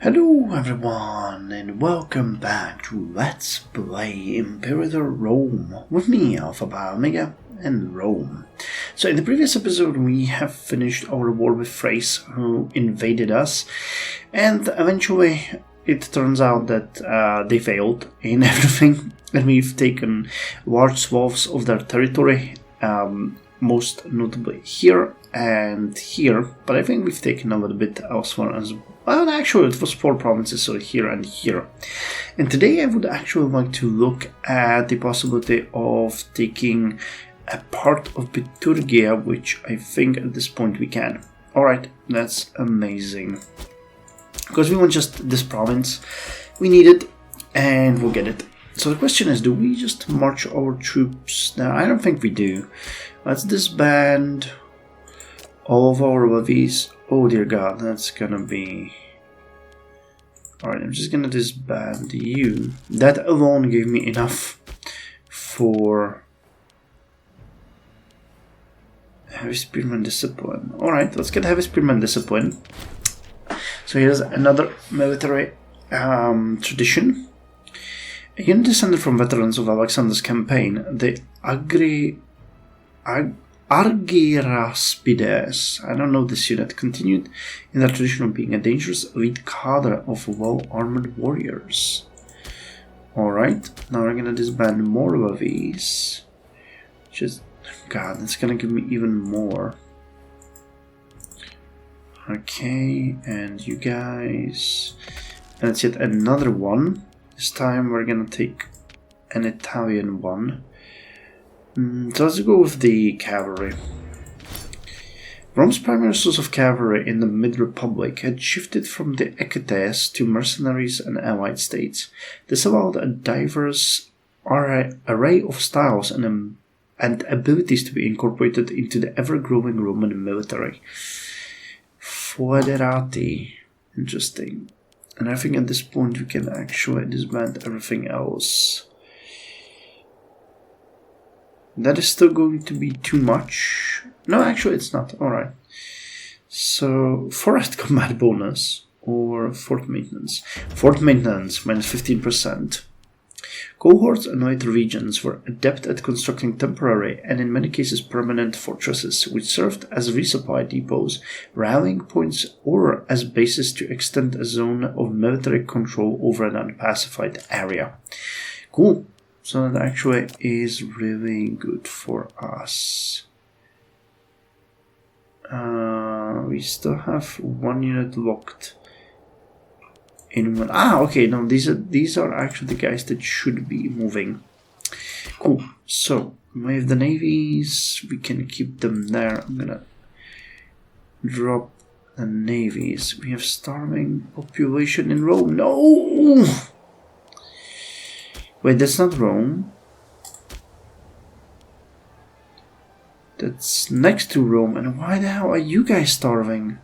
Hello everyone and welcome back to Let's Play Imperator Rome with me, Alpha Pi Omega, and Rome. So in the previous episode we have finished our war with Thrace, who invaded us, and eventually it turns out that they failed in everything, and we've taken large swaths of their territory, most notably here and here, but I think we've taken a little bit elsewhere as well. Actually, it was 4 provinces, so here and here. And today I would actually like to look at the possibility of taking a part of Bitturgia, which I think at this point we can. Alright, that's amazing. Because we want just this province, we need it, and we'll get it. So the question is, do we just march our troops now? I don't think we do. Let's disband all of our levies. Oh dear god, that's gonna be... Alright, I'm just gonna disband you. That alone gave me enough for Heavy Spearman Discipline. Alright, let's get Heavy Spearman Discipline. So here's another military tradition. A unit descended from veterans of Alexander's campaign, the Argyraspides, I don't know this unit, continued in their tradition of being a dangerous elite cadre of well-armored warriors. Alright, now we're gonna disband more levies. Just, god, that's gonna give me even more. Okay, and you guys. And it's yet another one. This time we're gonna take an Italian one. So let's go with the cavalry. Rome's primary source of cavalry in the Mid-Republic had shifted from the Equites to mercenaries and allied states. This allowed a diverse array of styles and abilities to be incorporated into the ever-growing Roman military. Foederati. Interesting. And I think at this point we can actually disband everything else. That is still going to be too much. No, actually it's not. Alright. So, forest combat bonus or fort maintenance. Fort maintenance, minus 15%. Cohorts and light regions were adept at constructing temporary and in many cases permanent fortresses, which served as resupply depots, rallying points, or as bases to extend a zone of military control over an unpacified area. Cool. So that actually is really good for us. We still have one unit locked in one. Okay, no, these are actually the guys that should be moving. Cool. So with the navies, we can keep them there. I'm gonna drop the navies. We have starving population in Rome. No. Wait, that's not Rome. That's next to Rome, and why the hell are you guys starving?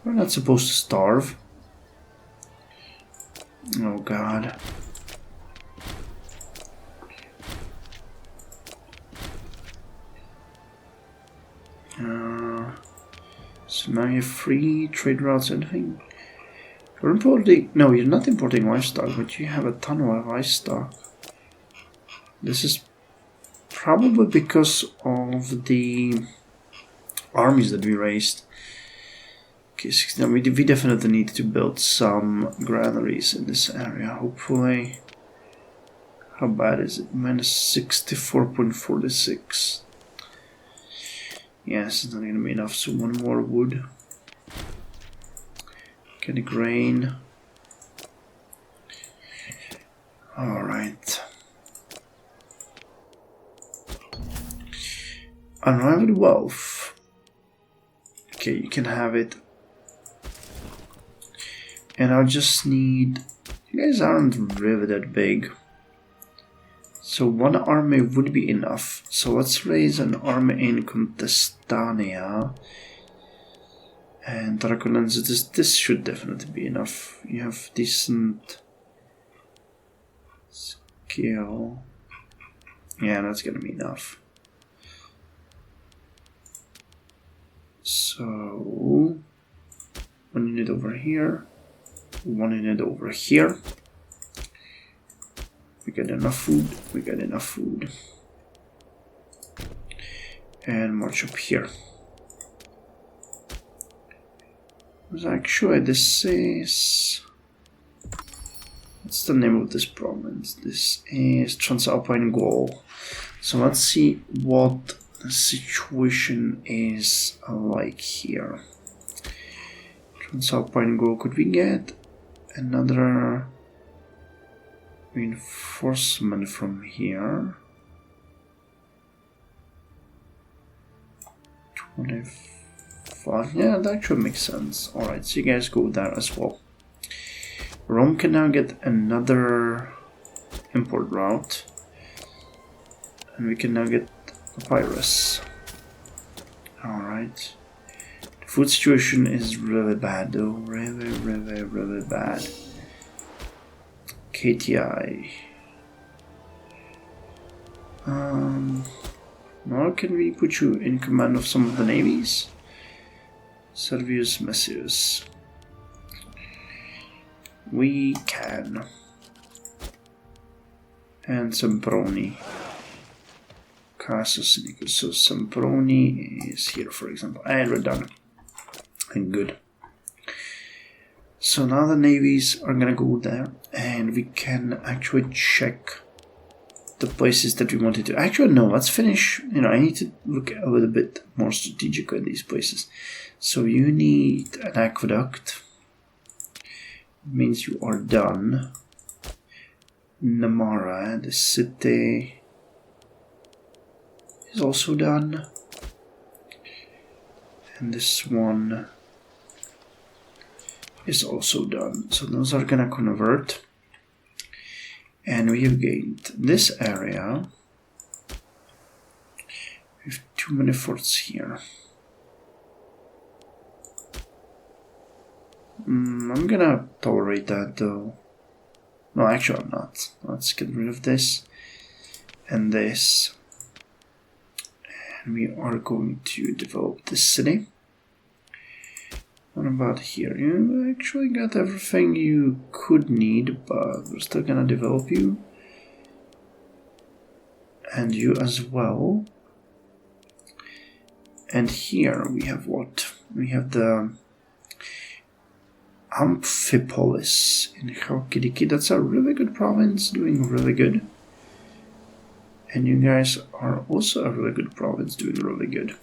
We're not supposed to starve. Oh god. So now you have free trade routes, anything? You're importing... No, you're not importing livestock, but you have a ton of livestock. This is probably because of the armies that we raised. Okay, 16. We definitely need to build some granaries in this area, hopefully. How bad is it? Minus 64.46. Yes, it's not going to be enough, so one more wood. Get a grain. Alright. Unrivaled wealth. Okay, you can have it. And I'll just need... You guys aren't really that big. So one army would be enough. So let's raise an army in Contestania. And Tarraconensis, this should definitely be enough. You have decent skill. Yeah, that's gonna be enough. So one unit over here. one unit over here. We got enough food, we got enough food. And march up here. Actually, this is... What's the name of this province? This is Transalpine Gaul. So let's see what the situation is like here. Transalpine Gaul, could we get another reinforcement from here? 25, yeah, that actually makes sense. Alright, so you guys go there as well. Rome can now get another import route. And we can now get papyrus. Alright. The food situation is really bad though. Really bad. KTI. Now can we put you in command of some of the navies? Servius Messius. We can. And Semproni. Casus Sinicus. So Semproni is here, for example. And we're done. And good. So now the navies are gonna go there, and we can actually check the places that we wanted to. Actually, no, let's finish. You know, I need to look a little bit more strategic at these places. So you need an aqueduct. Means you are done. Namara, the city, is also done. And this one is also done. So those are gonna convert. And we have gained this area. We have too many forts here. I'm gonna tolerate that though. No, actually I'm not. Let's get rid of this and this. And we are going to develop this city. What about here? You actually got everything you could need, but we're still gonna develop you. And you as well. And here we have what? We have the Amphipolis in Chalkidiki. That's a really good province, doing really good. And you guys are also a really good province, doing really good.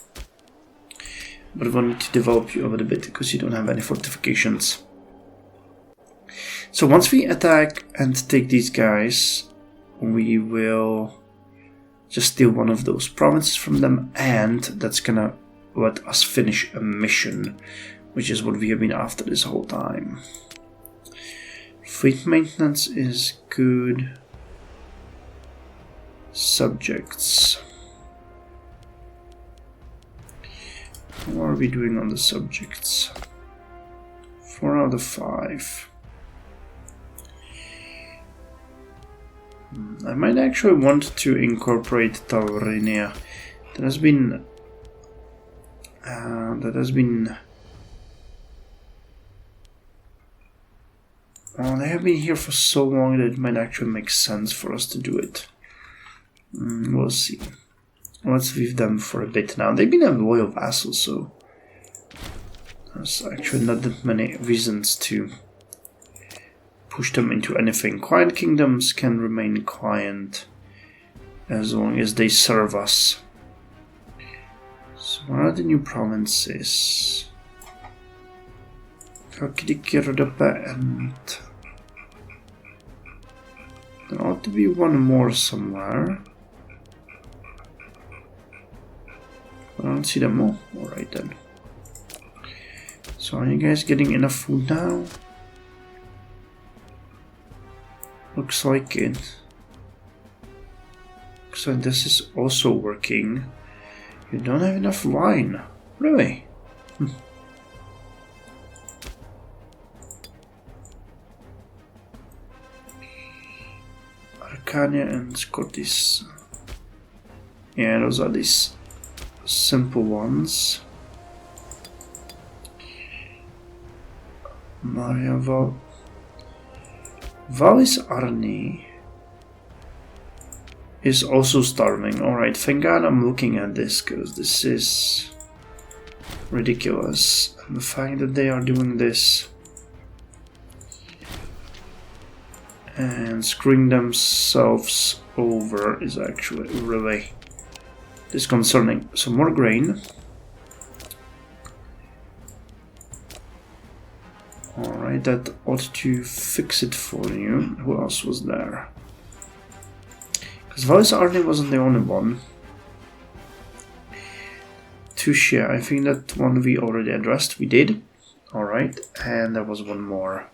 But we need to develop you a little bit because you don't have any fortifications. So once we attack and take these guys, we will just steal one of those provinces from them, and that's gonna let us finish a mission, which is what we have been after this whole time. Fleet maintenance is good. Subjects. How are we doing on the subjects? 4 out of 5. I might actually want to incorporate Taurinia. That has been well, they have been here for so long that it might actually make sense for us to do it. We'll see. Let's leave them for a bit now. They've been a loyal vassal, so there's actually not that many reasons to push them into anything. Client kingdoms can remain client as long as they serve us. So what are the new provinces? And there ought to be one more somewhere. I don't see them all. Alright then. So are you guys getting enough food now? Looks like it. Looks like this is also working. You don't have enough wine. Really? Arcania and Scottis. Yeah, those are these simple ones. Mariaval. Valis Arni is also starving. Alright, thank God I'm looking at this, because this is ridiculous. And the fact that they are doing this and screwing themselves over is actually really disconcerting. So more grain. Alright, that ought to fix it for you. Who else was there? Because Valis Arni wasn't the only one. Touche, I think that one we already addressed. We did. Alright, and there was one more.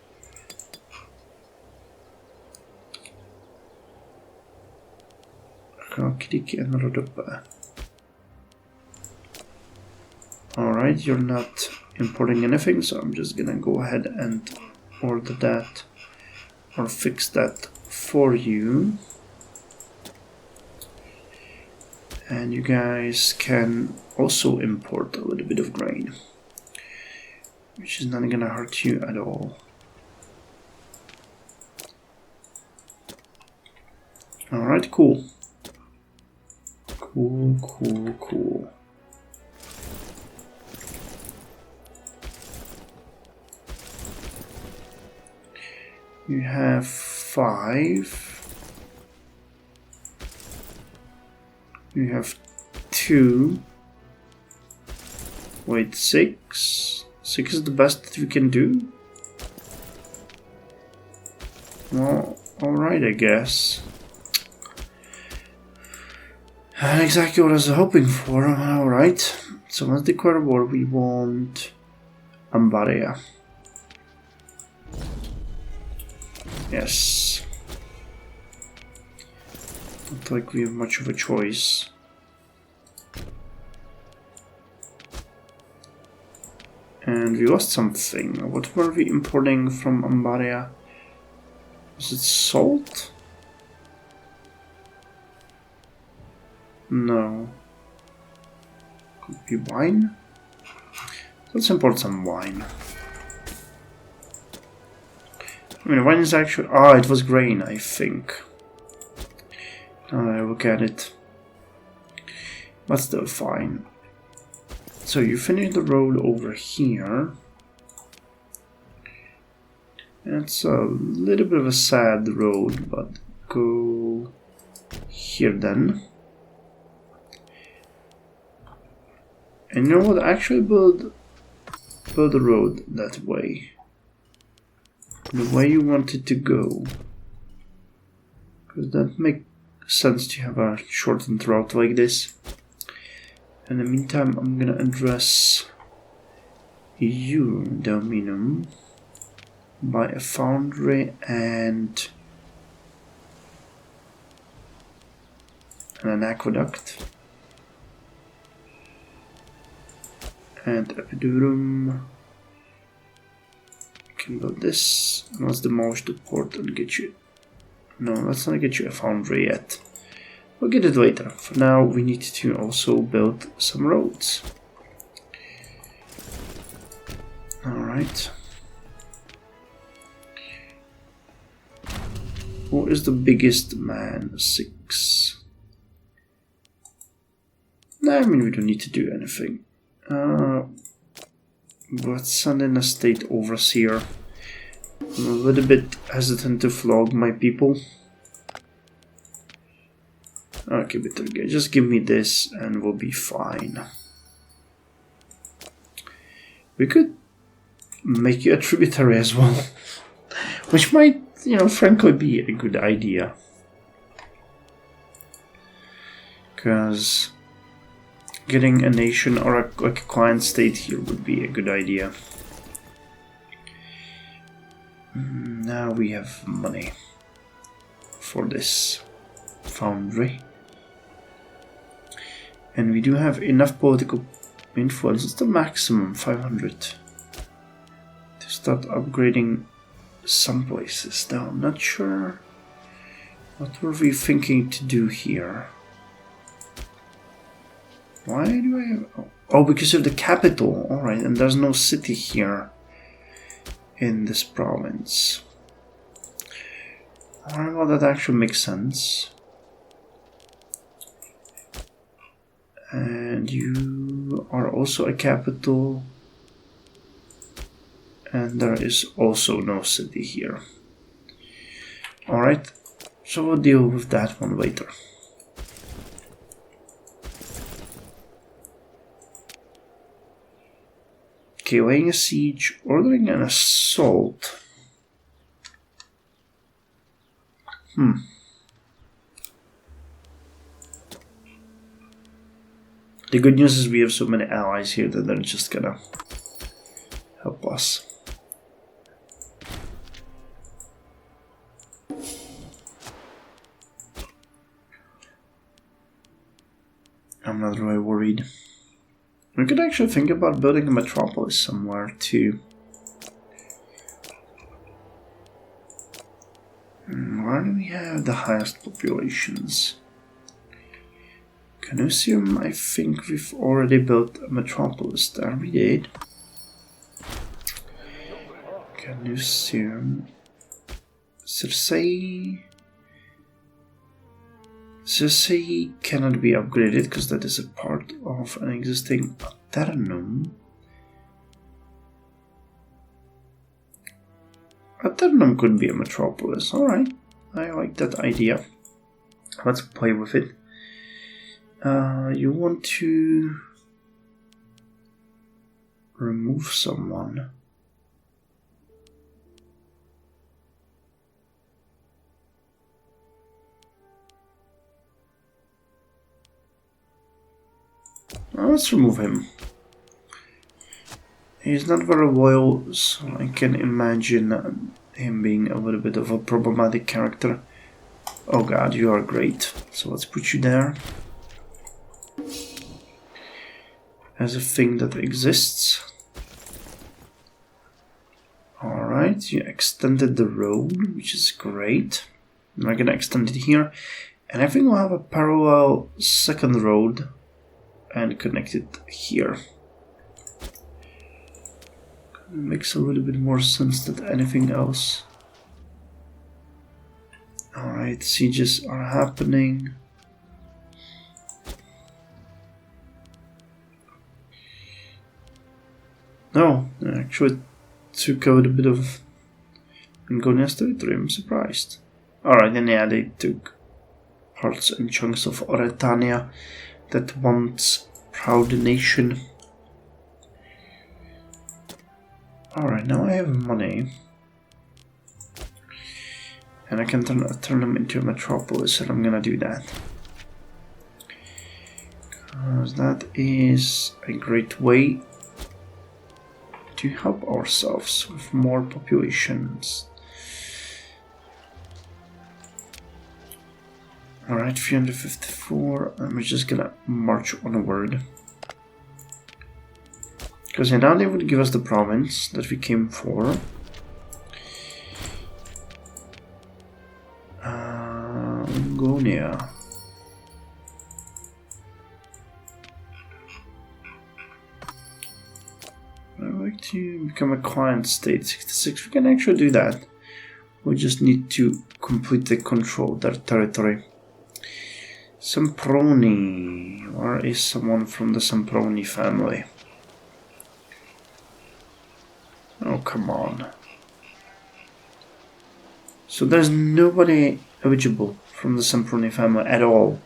Alright, you're not importing anything, so I'm just gonna go ahead and order that or fix that for you. And you guys can also import a little bit of grain, which is not gonna hurt you at all. Alright, cool. Cool. You have 5. You have 2. Wait, 6. 6 is the best that we can do. Well, alright, I guess. Exactly what I was hoping for. Alright. So let's declare war. We want Ambaria. Yes. Not like we have much of a choice. And we lost something. What were we importing from Ambaria? Was it salt? No. Could be wine? Let's import some wine. I mean, wine is actually... Ah, it was grain, I think. Now that I look at it. But still fine. So you finish the road over here. It's a little bit of a sad road, but go here then. And you know what? Actually build the road that way. The way you want it to go. Because that makes sense to have a shortened route like this. In the meantime, I'm gonna address you, Dominum, by a foundry and an aqueduct. And Epidurum can build this. And let's demolish the port and get you... No, let's not get you a foundry yet. We'll get it later. For now, we need to also build some roads. Alright. Who is the biggest man? 6. No, I mean, we don't need to do anything. Let's send in a state overseer. I'm a little bit hesitant to flog my people. Okay, but okay, just give me this and we'll be fine. We could make you a tributary as well. Which might, you know, frankly be a good idea. Because getting a nation or a client state here would be a good idea. Now we have money for this foundry. And we do have enough political influence. It's the maximum, 500. To start upgrading some places. Now, I'm not sure what were we thinking to do here. Why do I have... Oh, because of the capital. Alright, and there's no city here in this province. Alright, well that actually makes sense. And you are also a capital. And there is also no city here. Alright, so we'll deal with that one later. Okay, laying a siege, ordering an assault. The good news is we have so many allies here that they're just gonna help us. I'm not really worried. We could actually think about building a metropolis somewhere too. Where do we have the highest populations? Canusium, I think we've already built a metropolis there. We did. Canusium. Circe cannot be upgraded because that is a part of an existing Aternum. Aternum could be a metropolis. Alright, I like that idea. Let's play with it. You want to remove someone. Let's remove him. He's not very loyal, so I can imagine him being a little bit of a problematic character. Oh god, you are great. So let's put you there. As a thing that exists. Alright, you extended the road, which is great. We're gonna extend it here. And I think we'll have a parallel second road and connect it here. Makes a little bit more sense than anything else. Alright, sieges are happening. No, I actually took out a bit of Angonia's territory, I'm surprised. Alright, and yeah, they took parts and chunks of Oretania, that once proud nation. Alright, now I have money. And I can turn them into a metropolis, and I'm gonna do that. Because that is a great way to help ourselves with more populations. Alright, 354, and we're just gonna march onward. Because now they would give us the province that we came for. Angonia. I'd like to become a client state, 66. We can actually do that. We just need to completely control their territory. Semproni. Where is someone from the Semproni family? Oh, come on. So there's nobody eligible from the Semproni family at all.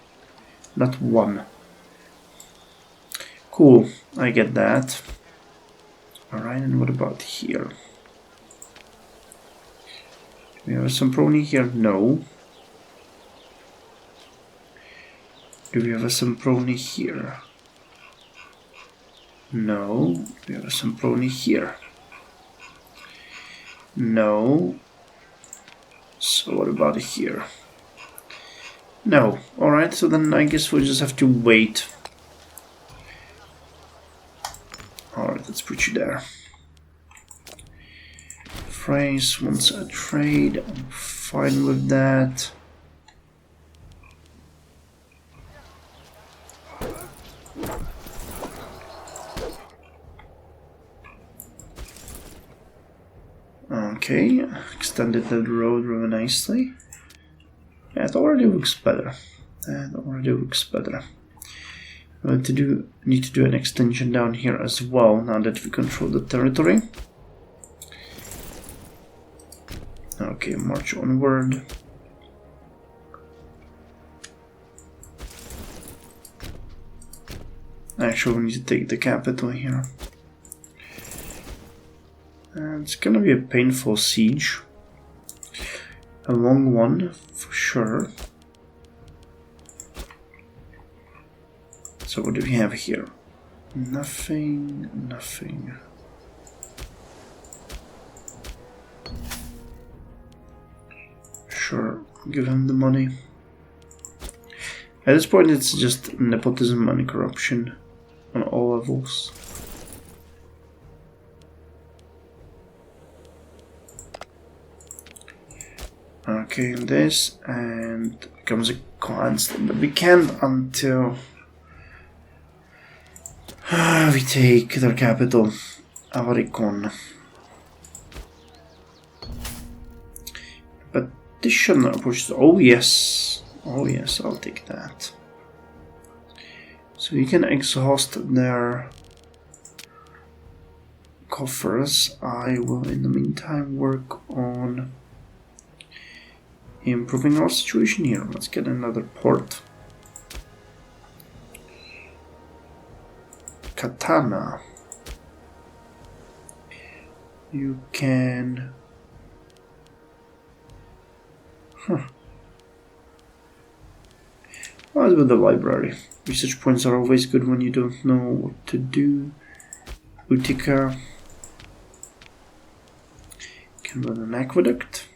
Not one. Cool, I get that. Alright, and what about here? Do we have a Semproni here? No. Do we have a Semproni here? No. Do we have a Semproni here? No. So what about here? No. Alright, so then I guess we'll just have to wait. Alright, let's put you there. France wants a trade. I'm fine with that. Okay, extended the road really nicely. Yeah, it already looks better. That already looks better. We need to do an extension down here as well, now that we control the territory. Okay, march onward. Actually, we need to take the capital here. And it's gonna be a painful siege. A long one, for sure. So what do we have here? Nothing, nothing. Sure, give him the money. At this point it's just nepotism and corruption on all levels. Okay, this, and becomes a constant, but we can't until we take their capital, Avaricon. But this shouldn't push. Oh yes, I'll take that. So we can exhaust their coffers. I will in the meantime work on improving our situation here. Let's get another port. Katana. You can... What about the library? Research points are always good when you don't know what to do. Utica. Can run an aqueduct.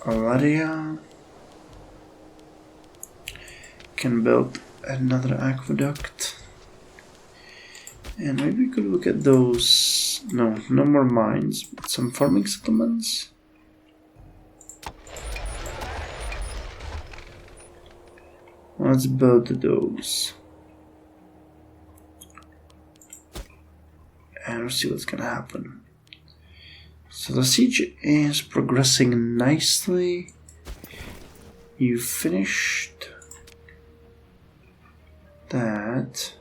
Alaria. Can build another aqueduct. And maybe we could look at those. No more mines, but some farming settlements. Let's build those. And we'll see what's gonna happen. So the siege is progressing nicely. You finished that.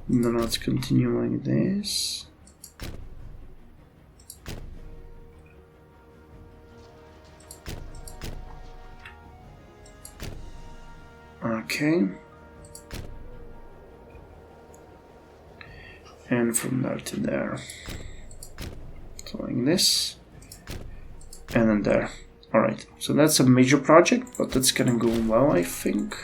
Then let's continue like this. Okay. And from there to there. So like this. And then there. Alright, so that's a major project, but that's gonna go well, I think.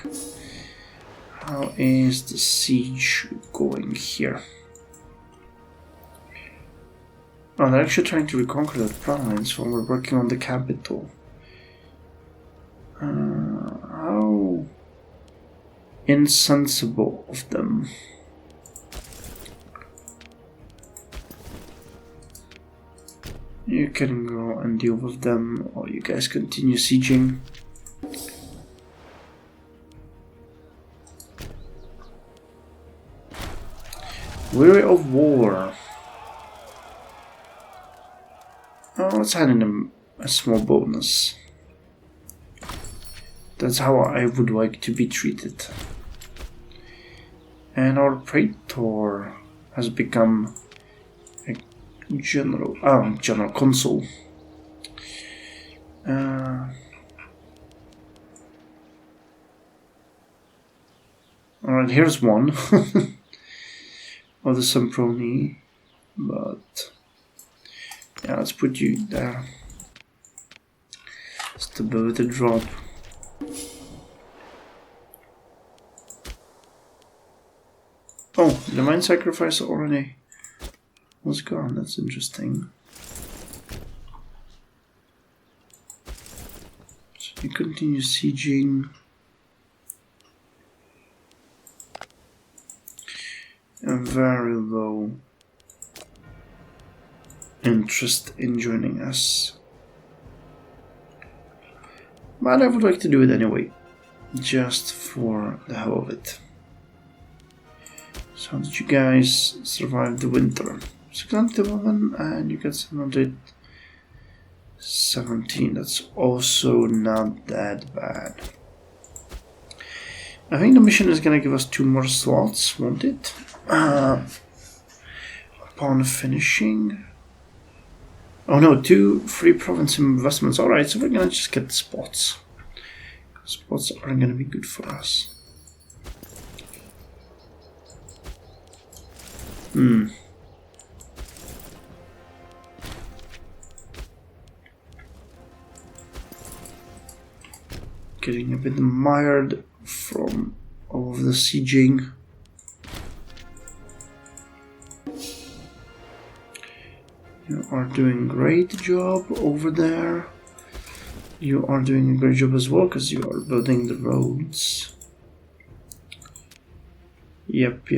How is the siege going here? Oh, they're actually trying to reconquer that province while we're working on the capital. How insensible of them. You can go and deal with them, or you guys continue sieging. Weary of war. Oh, let's hand in them a small bonus. That's how I would like to be treated. And our Praetor has become a general consul. Alright, here's one. Of the Semproni, but yeah, let's put you there. Stability drop. Oh, the mine sacrifice already was gone. That's interesting. So you continue sieging. A very low interest in joining us. But I would like to do it anyway. Just for the hell of it. So how did you guys survive the winter? 691 and you get 717. That's also not that bad. I think the mission is gonna give us 2 more slots, won't it? Upon finishing. Oh no, 2 free province investments. Alright, so we're gonna just get spots. Spots are gonna be good for us. Getting a bit mired from all of the sieging. You are doing a great job over there. You are doing a great job as well because you are building the roads. Yep.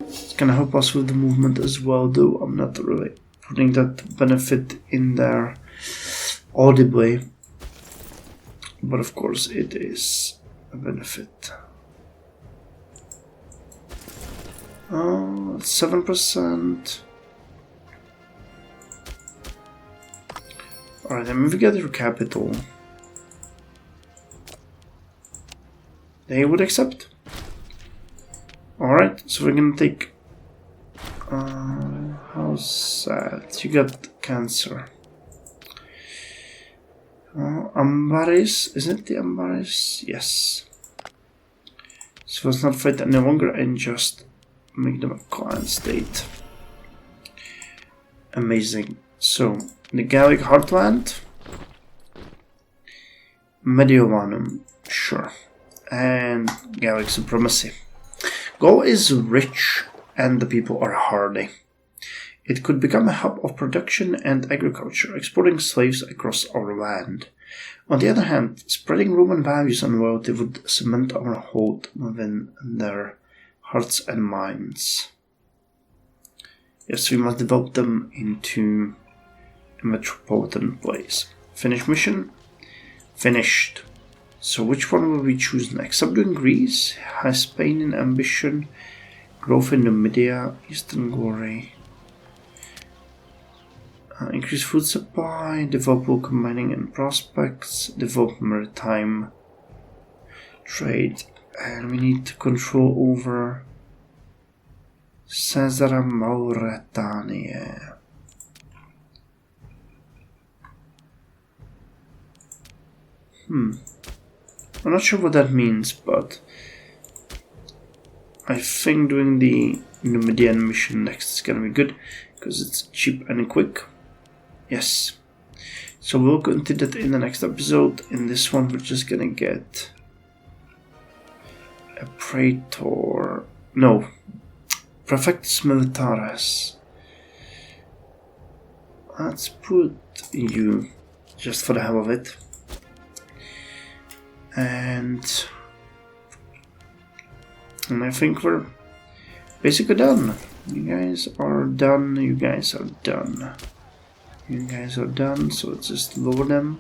It's gonna help us with the movement as well, though I'm not really putting that benefit in there audibly. But of course it is a benefit. Oh, 7%. Alright, then if we get your capital, they would accept. Alright, so we're gonna take... how sad. You got cancer. Ambaris, isn't it the Ambaris? Yes. So let's not fight any longer and just make them a client state. Amazing. So, the Gallic Heartland. Mediovanum, sure. And Gallic Supremacy. Gaul is rich and the people are hardy. It could become a hub of production and agriculture, exporting slaves across our land. On the other hand, spreading Roman values and loyalty would cement our hold within their hearts and minds. Yes, we must develop them into a metropolitan place. Finish mission? Finished. So which one will we choose next? Subduing Greece, has Spain in ambition, growth in Numidia, Eastern Glory. Increase food supply, develop local mining and prospects, develop maritime trade, and we need to control over Caesarea Mauretania. I'm not sure what that means, but I think doing the Numidian mission next is gonna be good because it's cheap and quick. Yes. So we'll continue that in the next episode. In this one, we're just gonna get a praetor. No, Prefectus Militaris. Let's put you just for the hell of it. And I think we're basically done. You guys are done. You guys are done. You guys are done. So let's just lower them.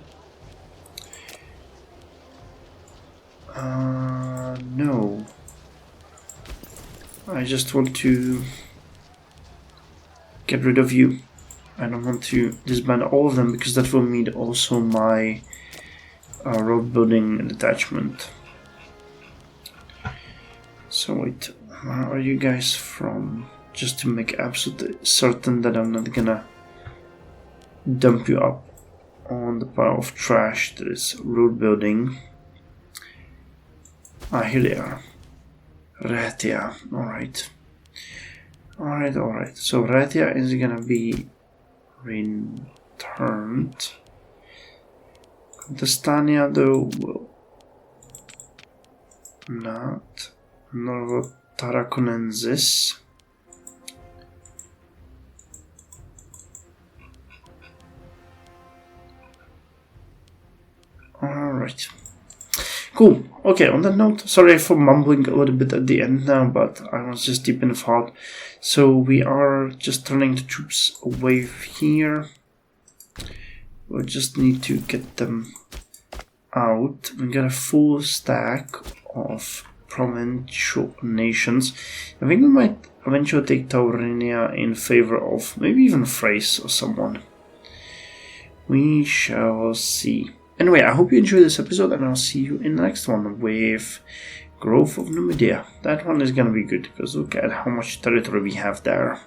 No. I just want to get rid of you. I don't want to disband all of them because that will mean also my road building detachment. So wait, where are you guys from? Just to make absolutely certain that I'm not gonna dump you up on the pile of trash that is road building. Here they are. Raetia, alright. Alright. So Raetia is gonna be returned. Contestania though will not. Novo Tarraconensis. Alright. Cool. Okay, on that note, sorry for mumbling a little bit at the end now, but I was just deep in thought. So we are just turning the troops away here. We just need to get them out. We got a full stack of provincial nations. I think we might eventually take Taurinia in favor of maybe even Thrace or someone. We shall see. Anyway, I hope you enjoyed this episode, and I'll see you in the next one with Growth of Numidia. That one is gonna be good, because look at how much territory we have there.